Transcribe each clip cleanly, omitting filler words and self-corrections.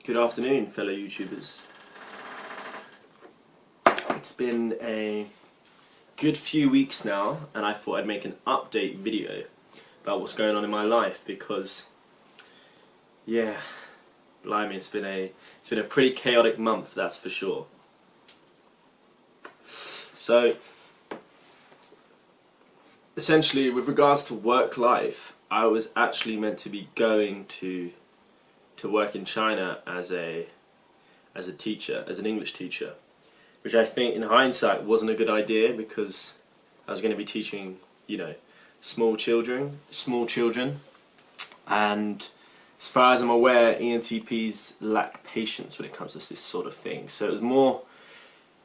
Good afternoon, fellow YouTubers. It's been a good few weeks now, and I thought I'd make an update video about what's going on in my life because, yeah, blimey, it's been a pretty chaotic month, that's for sure. So, essentially, with regards to work life, I was actually meant to be going to work in China as a teacher, as an English teacher, which I think in hindsight wasn't a good idea because I was going to be teaching, small children, and as far as I'm aware, ENTPs lack patience when it comes to this sort of thing. So it was more,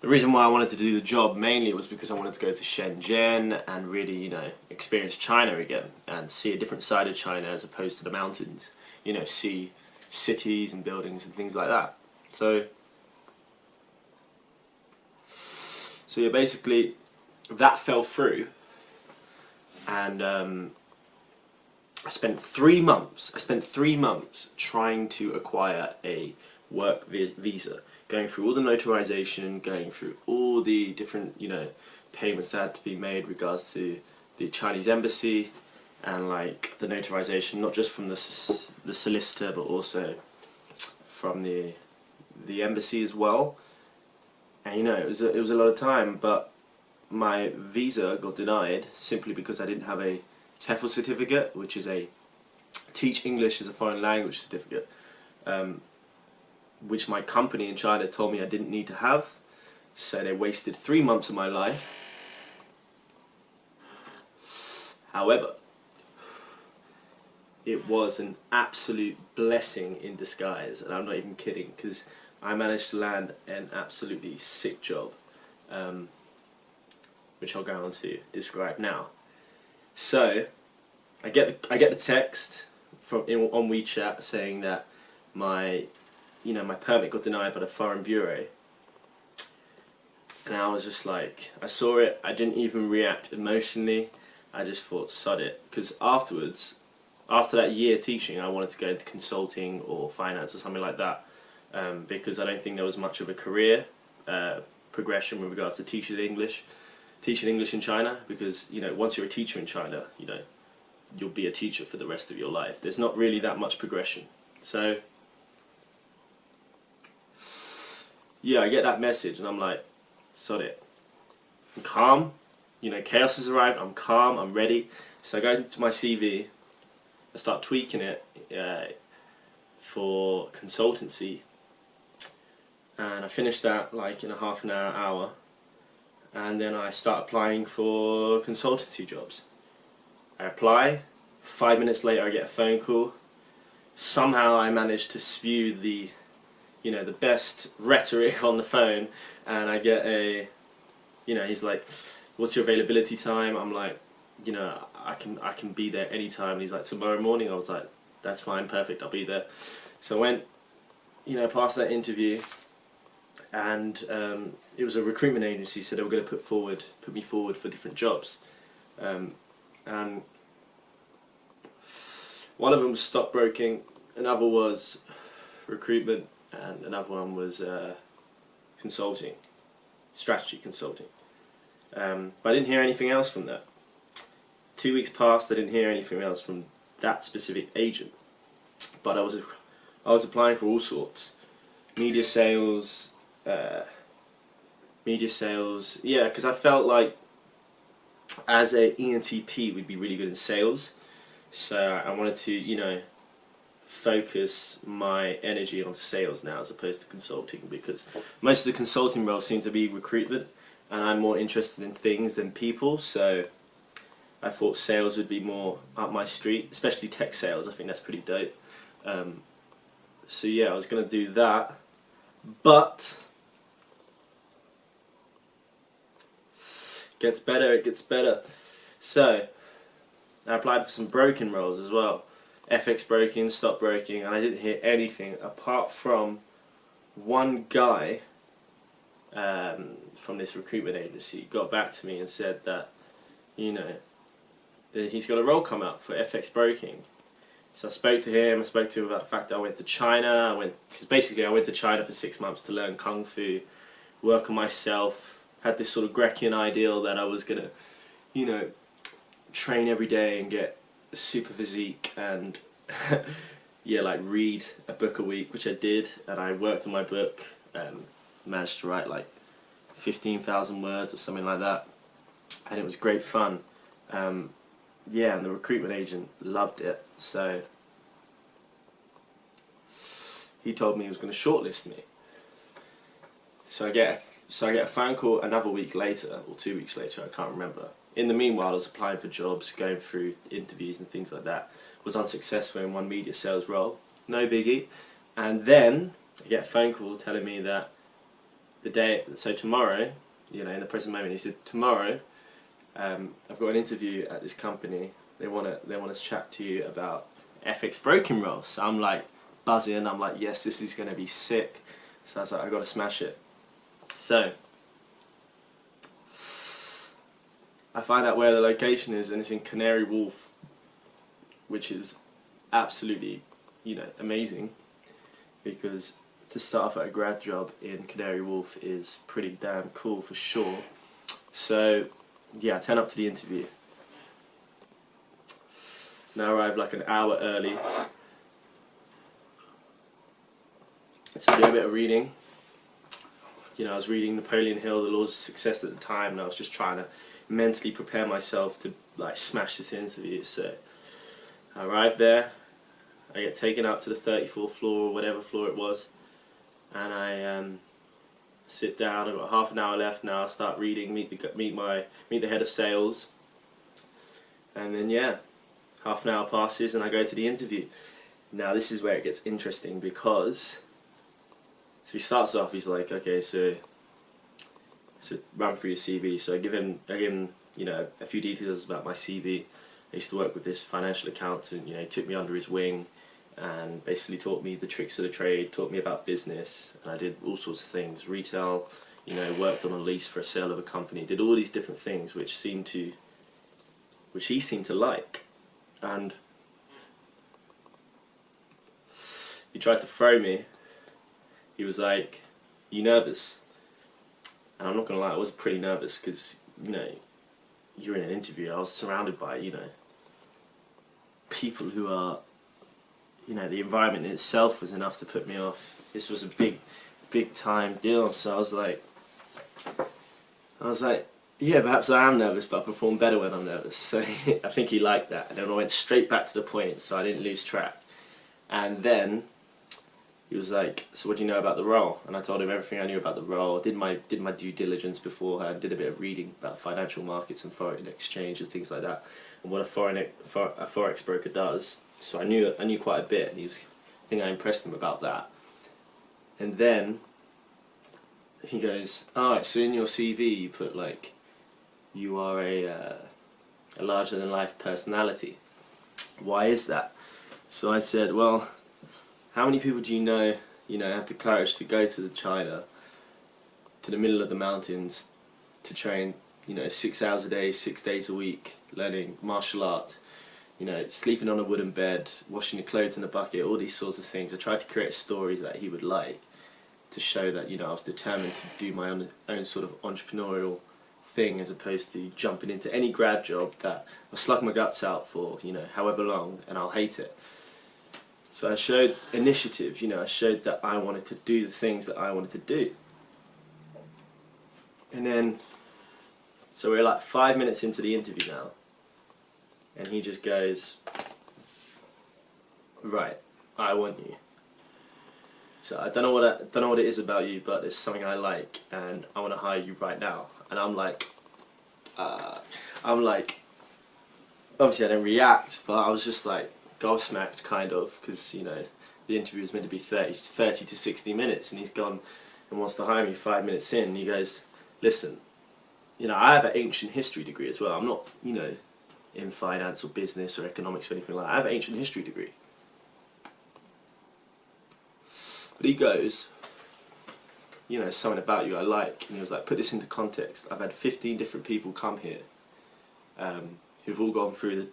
the reason why I wanted to do the job mainly was because I wanted to go to Shenzhen and really, experience China again and see a different side of China as opposed to the mountains, see cities and buildings and things like that. So yeah, basically that fell through, and I spent 3 months trying to acquire a work visa, going through all the notarization, going through all the different payments that had to be made regards to the Chinese embassy, and like the notarization, not just from the solicitor but also from the embassy as well. And it was a lot of time, but my visa got denied simply because I didn't have a TEFL certificate, which is a Teach English as a Foreign Language certificate, which my company in China told me I didn't need to have. So they wasted 3 months of my life. However, it was an absolute blessing in disguise, and I'm not even kidding, because I managed to land an absolutely sick job, which I'll go on to describe now. So I get the text on WeChat saying that my permit got denied by the foreign bureau, and I was just like, I saw it, I didn't even react emotionally. I just thought, sod it, because afterwards, after that year teaching, I wanted to go into consulting or finance or something like that, because I don't think there was much of a career progression with regards to teaching English in China, because once you're a teacher in China, you'll be a teacher for the rest of your life. There's not really that much progression. So yeah, I get that message and I'm like, sod it. I'm calm, chaos has arrived, I'm calm, I'm ready. So I go to my CV, I start tweaking it for consultancy, and I finish that like in a half an hour, and then I start applying for consultancy jobs. I apply, 5 minutes later I get a phone call. Somehow I manage to spew the best rhetoric on the phone, and I get he's like, what's your availability time? I'm like, I can be there anytime. And he's like, tomorrow morning. I was like, that's fine, perfect, I'll be there. So I went, past that interview, and it was a recruitment agency, so they were going to put me forward for different jobs, and one of them was stockbroking, another was recruitment, and another one was consulting, strategy consulting. But I didn't hear anything else from that. 2 weeks passed, I didn't hear anything else from that specific agent. But I was applying for all sorts. Media sales, yeah, because I felt like as a ENTP we'd be really good in sales. So I wanted to, focus my energy onto sales now as opposed to consulting, because most of the consulting roles seem to be recruitment, and I'm more interested in things than people, so I thought sales would be more up my street, especially tech sales. I think that's pretty dope. So yeah, I was going to do that, but it gets better. So I applied for some broking roles as well, FX broking, stock broking, and I didn't hear anything apart from one guy from this recruitment agency got back to me and said that, that he's got a role come out for FX broking, So I spoke to him. I spoke to him about the fact that I went to China. Because basically I went to China for 6 months to learn kung fu, work on myself. Had this sort of Grecian ideal that I was gonna, you know, train every day and get a super physique and yeah, like read a book a week, which I did, and I worked on my book and managed to write like 15,000 words or something like that, and it was great fun. Yeah, and the recruitment agent loved it, so he told me he was going to shortlist me. So I get a phone call another week later, or 2 weeks later, I can't remember. In the meanwhile, I was applying for jobs, going through interviews and things like that. Was unsuccessful in one media sales role, no biggie. And then I get a phone call telling me that so tomorrow, you know, in the present moment, he said, tomorrow, I've got an interview at this company. They want to chat to you about FX broking role. So I'm like buzzing. I'm like, yes, this is going to be sick. So I was like, I got to smash it. So I find out where the location is, and it's in Canary Wharf, which is absolutely, you know, amazing, because to start off at a grad job in Canary Wharf is pretty damn cool for sure. So yeah, I turn up to the interview. Now I arrive like an hour early. So I do a bit of reading. You know, I was reading Napoleon Hill, The Laws of Success at the time, and I was just trying to mentally prepare myself to like smash this interview. So I arrive there, I get taken up to the 34th floor or whatever floor it was, and I sit down. I've got half an hour left now. I start reading, meet the head of sales, and then yeah, half an hour passes and I go to the interview. Now this is where it gets interesting, because so he starts off, he's like, okay, so run through your CV. So I give him you know, a few details about my CV. I used to work with this financial accountant. You know, he took me under his wing and basically taught me the tricks of the trade, taught me about business, and I did all sorts of things. Retail, you know, worked on a lease for a sale of a company, did all these different things which he seemed to like. And he tried to throw me. He was like, "You nervous?" And I'm not gonna lie, I was pretty nervous, because, you know, you're in an interview. I was surrounded by, you know, people who are, you know, the environment in itself was enough to put me off. This was a big time deal. So I was like, yeah, perhaps I am nervous, but I perform better when I'm nervous. So I think he liked that. And then I went straight back to the point, so I didn't lose track. And then he was like, so what do you know about the role? And I told him everything I knew about the role. Did my due diligence beforehand, did a bit of reading about financial markets and foreign exchange and things like that, and what a Forex broker does. So I knew quite a bit, and I think I impressed him about that. And then he goes, alright, so in your CV you put like, you are a larger than life personality. Why is that? So I said, well, how many people do you know, have the courage to go to China, to the middle of the mountains, to train, 6 hours a day, 6 days a week, learning martial arts, sleeping on a wooden bed, washing your clothes in a bucket, all these sorts of things. I tried to create a story that he would like, to show that, I was determined to do my own sort of entrepreneurial thing, as opposed to jumping into any grad job that I'll slug my guts out for, however long, and I'll hate it. So I showed initiative, I showed that I wanted to do the things that I wanted to do. And then, so we're like 5 minutes into the interview now, and he just goes, right, I want you. So I don't know what it is about you, but there's something I like, and I want to hire you right now. And I'm like, obviously I didn't react, but I was just like gobsmacked, kind of, because the interview was meant to be 30 to 60 minutes, and he's gone and wants to hire me 5 minutes in. And he goes, listen, I have an ancient history degree as well. I'm not, in finance or business or economics or anything like that. I have an ancient history degree. But he goes, something about you I like. And he was like, put this into context. I've had 15 different people come here who've all gone through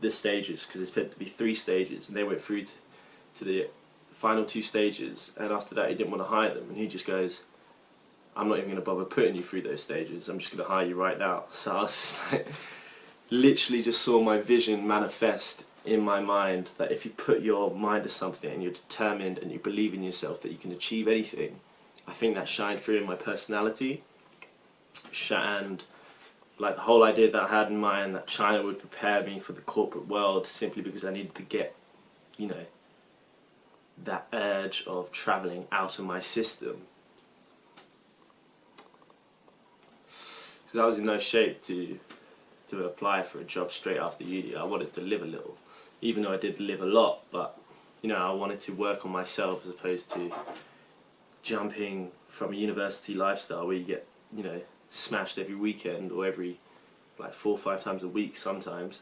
the stages, because it's meant to be 3 stages, and they went through to the final 2 stages, and after that he didn't want to hire them, and he just goes, I'm not even going to bother putting you through those stages, I'm just going to hire you right now. So I was just like, literally just saw my vision manifest in my mind, that if you put your mind to something and you're determined and you believe in yourself that you can achieve anything. I think that shined through in my personality, and like the whole idea that I had in mind that China would prepare me for the corporate world simply because I needed to get, you know, that urge of travelling out of my system. Because I was in no shape to apply for a job straight after uni. I wanted to live a little, even though I did live a lot, but you know, I wanted to work on myself as opposed to jumping from a university lifestyle where you get, you know, smashed every weekend or every like 4 or 5 times a week sometimes.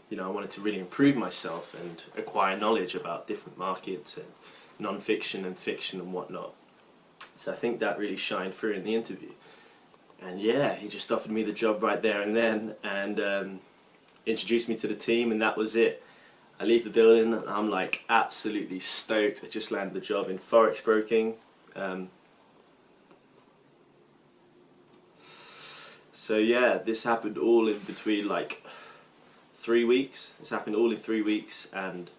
You know, I wanted to really improve myself and acquire knowledge about different markets and non-fiction and fiction and whatnot. So I think that really shined through in the interview. And yeah, he just offered me the job right there and then, and introduced me to the team, and that was it. I leave the building and I'm like absolutely stoked. I just landed the job in Forex broking. So yeah, this happened all in between like 3 weeks. This happened all in 3 weeks, and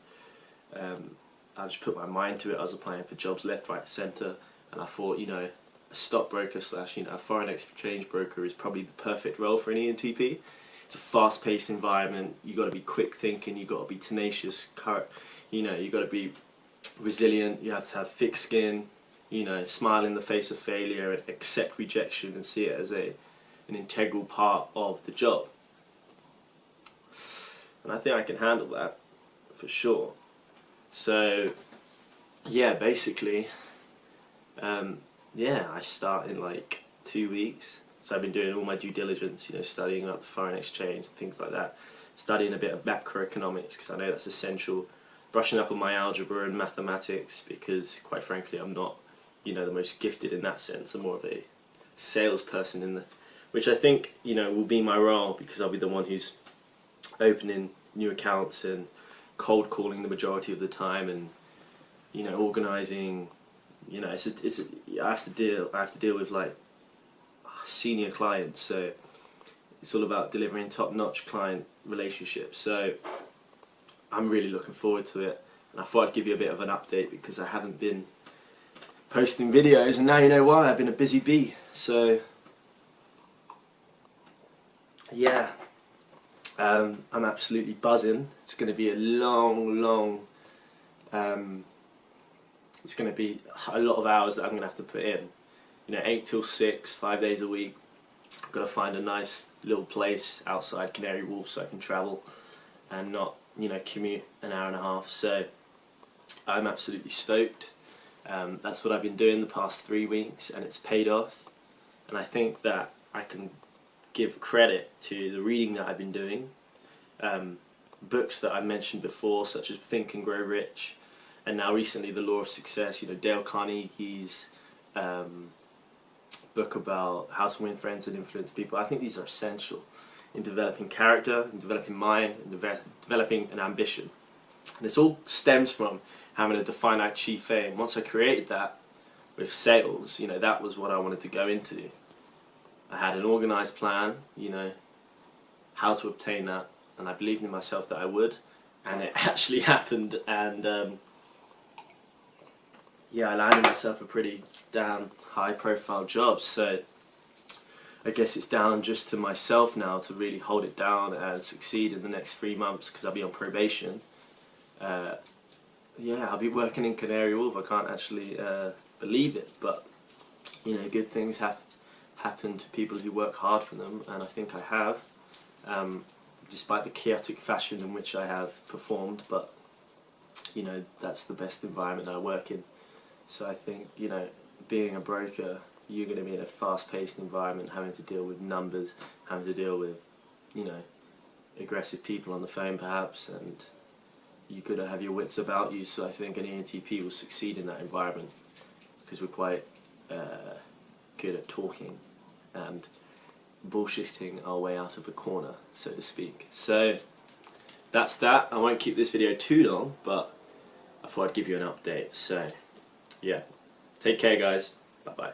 I just put my mind to it. I was applying for jobs left, right, centre, and I thought, you know, a stockbroker / you know, a foreign exchange broker is probably the perfect role for an ENTP. It's a fast-paced environment. You got to be quick thinking. You got to be tenacious. You know, you got to be resilient. You have to have thick skin. You know, smile in the face of failure, and accept rejection, and see it as an integral part of the job. And I think I can handle that for sure. So yeah, basically, yeah, I start in like 2 weeks. So I've been doing all my due diligence, you know, studying up foreign exchange, things like that. Studying a bit of macroeconomics, because I know that's essential. Brushing up on my algebra and mathematics, because quite frankly I'm not, you know, the most gifted in that sense. I'm more of a salesperson in the, which I think, you know, will be my role, because I'll be the one who's opening new accounts and cold calling the majority of the time, and you know, organising. You know, I have to deal with like senior clients, so it's all about delivering top-notch client relationships. So I'm really looking forward to it, and I thought I'd give you a bit of an update because I haven't been posting videos, and now you know why. I've been a busy bee. So yeah, I'm absolutely buzzing. It's going to be a long it's going to be a lot of hours that I'm going to have to put in. You know, 8 till 6, 5 days a week. I've got to find a nice little place outside Canary Wharf so I can travel and not, you know, commute an hour and a half. So I'm absolutely stoked. That's what I've been doing the past 3 weeks, and it's paid off. And I think that I can give credit to the reading that I've been doing. Books that I mentioned before, such as Think and Grow Rich, and now recently The Law of Success, you know, Dale Carnegie's book about how to win friends and influence people. I think these are essential in developing character, in developing mind, and developing an ambition. And this all stems from having a definite chief aim. Once I created that with sales, you know, that was what I wanted to go into. I had an organised plan, you know, how to obtain that, and I believed in myself that I would, and it actually happened. And yeah, I landed myself a pretty damn high-profile job. So I guess it's down just to myself now to really hold it down and succeed in the next 3 months, because I'll be on probation. Yeah, I'll be working in Canary Wharf. I can't actually believe it, but you know, good things happen to people who work hard for them, and I think I have, despite the chaotic fashion in which I have performed. But you know, that's the best environment I work in. So I think, you know, being a broker, you're going to be in a fast-paced environment, having to deal with numbers, having to deal with, you know, aggressive people on the phone perhaps, and you've got to have your wits about you. So I think an ENTP will succeed in that environment, because we're quite good at talking and bullshitting our way out of a corner, so to speak. So that's that. I won't keep this video too long, but I thought I'd give you an update. So yeah, take care guys. Bye bye.